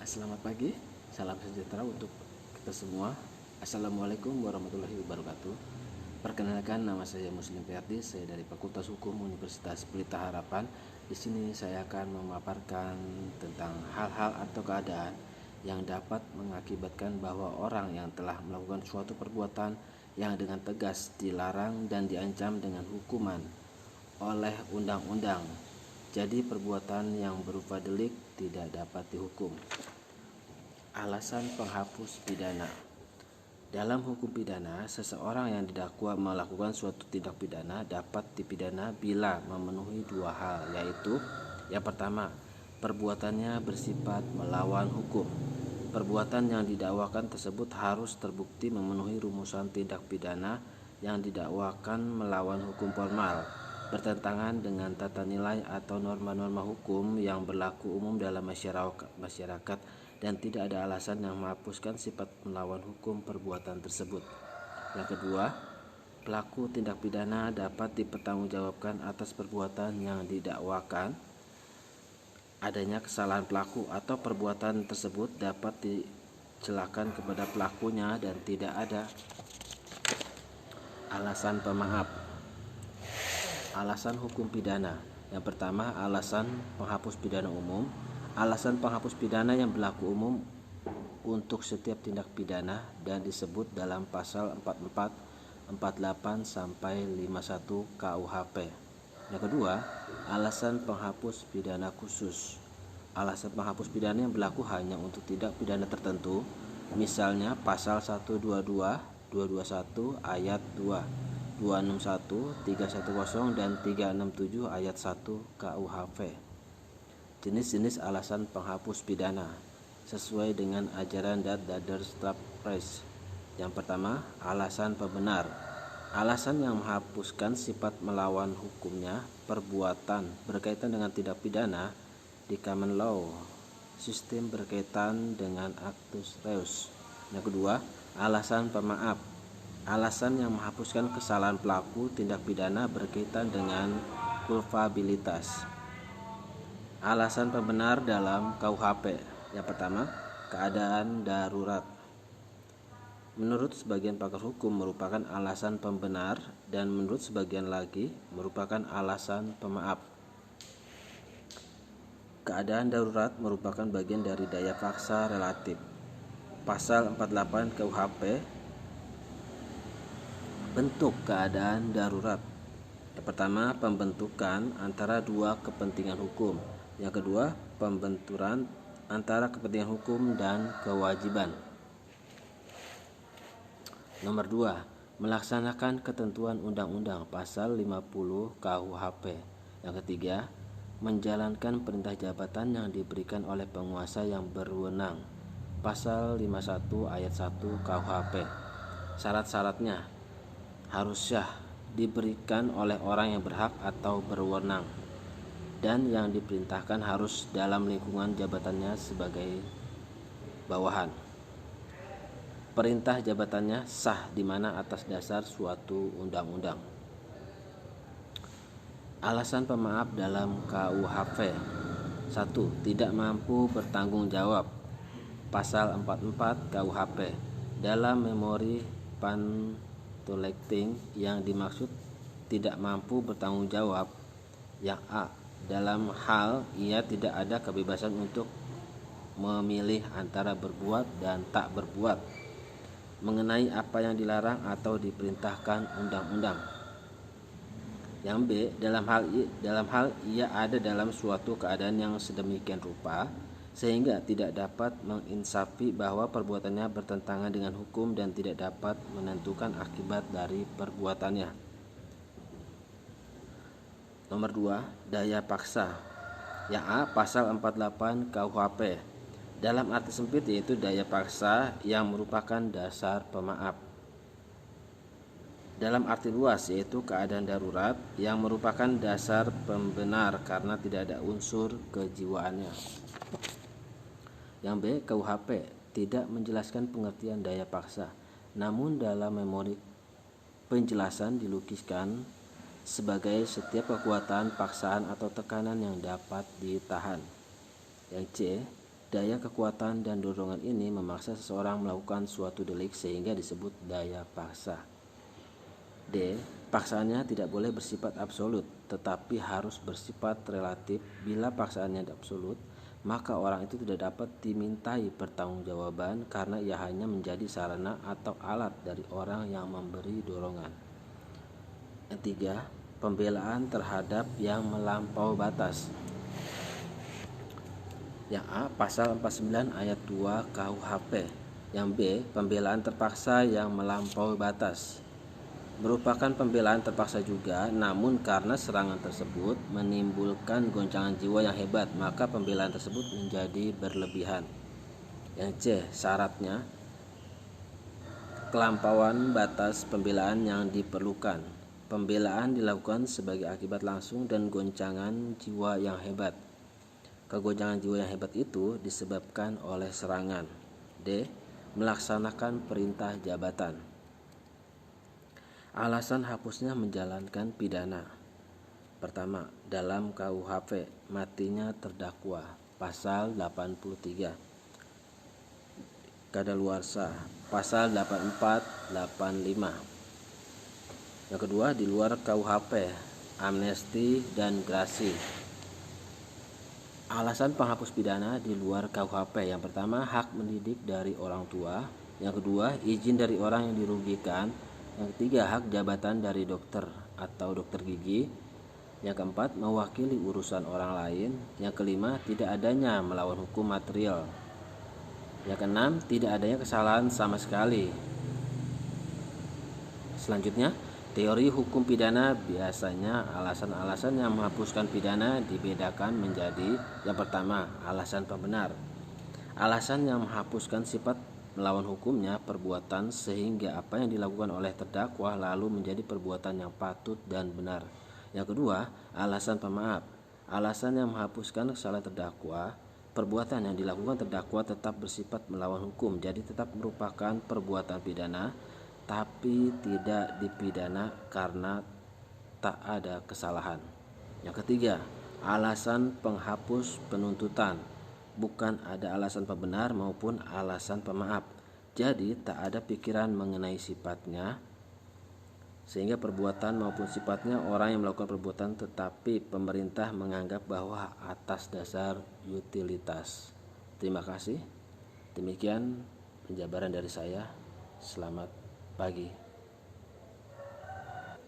Selamat pagi, salam sejahtera untuk kita semua. Assalamualaikum warahmatullahi wabarakatuh. Perkenalkan, nama saya Muslim Ferdi, saya dari Fakultas Hukum Universitas Pelita Harapan. Di sini saya akan memaparkan tentang hal-hal atau keadaan yang dapat mengakibatkan bahwa orang yang telah melakukan suatu perbuatan yang dengan tegas dilarang dan diancam dengan hukuman oleh undang-undang. Jadi perbuatan yang berupa delik tidak dapat dihukum. Alasan penghapus pidana. Dalam hukum pidana, seseorang yang didakwa melakukan suatu tindak pidana dapat dipidana bila memenuhi dua hal, yaitu yang pertama, perbuatannya bersifat melawan hukum. Perbuatan yang didakwakan tersebut harus terbukti memenuhi rumusan tindak pidana yang didakwakan melawan hukum formal, bertentangan dengan tata nilai atau norma-norma hukum yang berlaku umum dalam masyarakat dan tidak ada alasan yang menghapuskan sifat melawan hukum perbuatan tersebut. Yang kedua, pelaku tindak pidana dapat dipertanggungjawabkan atas perbuatan yang didakwakan. Adanya kesalahan pelaku atau perbuatan tersebut dapat dicelakan kepada pelakunya dan tidak ada alasan pemaaf. Alasan hukum pidana. Yang pertama, alasan penghapus pidana umum. Alasan penghapus pidana yang berlaku umum untuk setiap tindak pidana dan disebut dalam pasal 44, 48 sampai 51 KUHP. Yang kedua, alasan penghapus pidana khusus. Alasan penghapus pidana yang berlaku hanya untuk tindak pidana tertentu, misalnya pasal 122, 221 ayat 2, 261, 310 dan 367 ayat 1 KUHP. Jenis-jenis alasan penghapus pidana sesuai dengan ajaran Dadar Staples. Yang pertama, alasan pembenar. Alasan yang menghapuskan sifat melawan hukumnya perbuatan berkaitan dengan tindak pidana di common law sistem berkaitan dengan actus reus. Yang kedua, alasan pemaaf. Alasan yang menghapuskan kesalahan pelaku tindak pidana berkaitan dengan kulpabilitas. Alasan pembenar dalam KUHP. Yang pertama, keadaan darurat. Menurut sebagian pakar hukum merupakan alasan pembenar dan menurut sebagian lagi merupakan alasan pemaaf. Keadaan darurat merupakan bagian dari daya paksa relatif. Pasal 48 KUHP. Bentuk keadaan darurat. Yang pertama, pembentukan antara dua kepentingan hukum. Yang kedua, pembenturan antara kepentingan hukum dan kewajiban. Nomor 2, melaksanakan ketentuan undang-undang pasal 50 KUHP. Yang ketiga, menjalankan perintah jabatan yang diberikan oleh penguasa yang berwenang. Pasal 51 ayat 1 KUHP. Syarat-syaratnya harus syah, diberikan oleh orang yang berhak atau berwenang, dan yang diperintahkan harus dalam lingkungan jabatannya sebagai bawahan. Perintah jabatannya sah di mana atas dasar suatu undang-undang. Alasan pemaaf dalam KUHP. 1. Tidak mampu bertanggung jawab. Pasal 44 KUHP. Dalam memori pantolecting yang dimaksud tidak mampu bertanggung jawab yang A, dalam hal ia tidak ada kebebasan untuk memilih antara berbuat dan tak berbuat mengenai apa yang dilarang atau diperintahkan undang-undang. Yang B, dalam hal ia ada dalam suatu keadaan yang sedemikian rupa sehingga tidak dapat menginsafi bahwa perbuatannya bertentangan dengan hukum dan tidak dapat menentukan akibat dari perbuatannya. Nomor 2, daya paksa. Yang A, pasal 48 KUHP. Dalam arti sempit yaitu daya paksa yang merupakan dasar pemaaf. Dalam arti luas yaitu keadaan darurat yang merupakan dasar pembenar karena tidak ada unsur kejiwaannya. Yang B, KUHP tidak menjelaskan pengertian daya paksa, namun dalam memori penjelasan dilukiskan sebagai setiap kekuatan, paksaan atau tekanan yang dapat ditahan. Yang C, Daya kekuatan dan dorongan ini memaksa seseorang melakukan suatu delik sehingga disebut daya paksa. D. Paksaannya tidak boleh bersifat absolut, tetapi harus bersifat relatif. Bila paksaannya absolut, maka orang itu tidak dapat dimintai pertanggungjawaban karena ia hanya menjadi sarana atau alat dari orang yang memberi dorongan. Yang tiga, pembelaan terhadap yang melampaui batas. Yang A, pasal 49 ayat 2 KUHP. Yang B, pembelaan terpaksa yang melampaui batas. Merupakan pembelaan terpaksa juga, namun karena serangan tersebut menimbulkan goncangan jiwa yang hebat, maka pembelaan tersebut menjadi berlebihan. Yang C, syaratnya kelampauan batas pembelaan yang diperlukan. Pembelaan dilakukan sebagai akibat langsung dan goncangan jiwa yang hebat. Kegoncangan jiwa yang hebat itu disebabkan oleh serangan. D, melaksanakan perintah jabatan. Alasan hapusnya menjalankan pidana. Pertama, dalam KUHP matinya terdakwa, pasal 83. Kadaluarsa, pasal 8485. Yang kedua, di luar KUHP, amnesti dan grasi. Alasan penghapus pidana di luar KUHP. Yang pertama, hak mendidik dari orang tua. Yang kedua, izin dari orang yang dirugikan. Yang ketiga, hak jabatan dari dokter atau dokter gigi. Yang keempat, mewakili urusan orang lain. Yang kelima, tidak adanya melawan hukum material. Yang keenam, tidak adanya kesalahan sama sekali. Selanjutnya, teori hukum pidana biasanya alasan-alasan yang menghapuskan pidana dibedakan menjadi: yang pertama, alasan pembenar. Alasan yang menghapuskan sifat melawan hukumnya perbuatan sehingga apa yang dilakukan oleh terdakwa lalu menjadi perbuatan yang patut dan benar. Yang kedua, alasan pemaaf. Alasan yang menghapuskan kesalahan terdakwa, perbuatan yang dilakukan terdakwa tetap bersifat melawan hukum, jadi tetap merupakan perbuatan pidana, tapi tidak dipidana karena tak ada kesalahan. Yang ketiga, alasan penghapus penuntutan. Bukan ada alasan pembenar maupun alasan pemaaf. Jadi tak ada pikiran mengenai sifatnya, sehingga perbuatan maupun sifatnya orang yang melakukan perbuatan, tetapi pemerintah menganggap bahwa atas dasar utilitas. Terima kasih. Demikian penjabaran dari saya. Selamat pagi.